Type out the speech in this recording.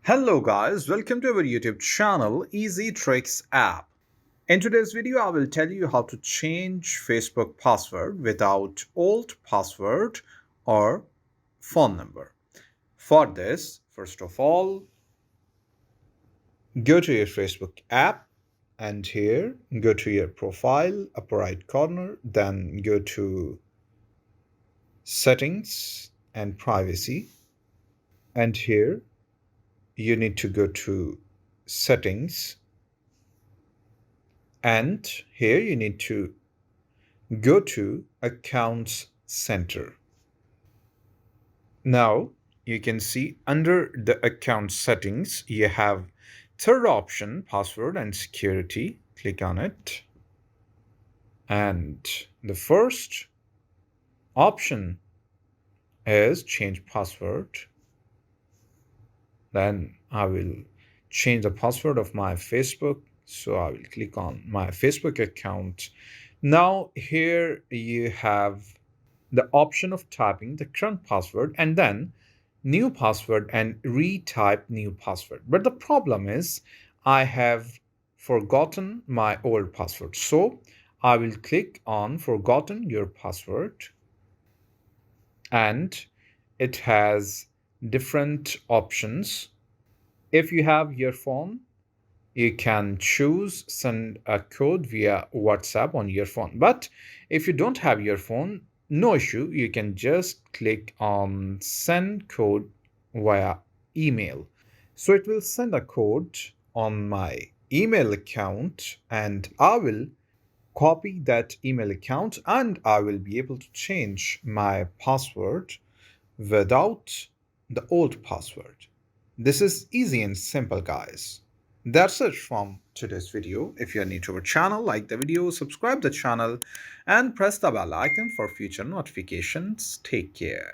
Hello guys, welcome to our YouTube channel Easy Tricks app. In today's video, I will tell you how to change Facebook password without old password or phone number. For this, first of all, go to your Facebook app and here go to your profile, upper right corner, then go to settings and privacy, and here you need to go to settings, and here you need to go to Accounts Center. Now you can see under the account settings you have third option, password and security. Click on it, and the first option is change password. Then I will change the password of my Facebook, so I will click on my Facebook account. Now here you have the option of typing the current password and then new password and retype new password. But the problem is I have forgotten my old password. So I will click on forgotten your password, and it has different options. If you have your phone, you can choose send a code via WhatsApp on your phone. But if you don't have your phone, no issue. You can just click on send code via email. So it will send a code on my email account, and I will copy that email account and I will be able to change my password without the old password. This is easy and simple, guys. That's it from today's video. If you're new to our channel, like the video, subscribe the channel, and press the bell icon for future notifications. Take care.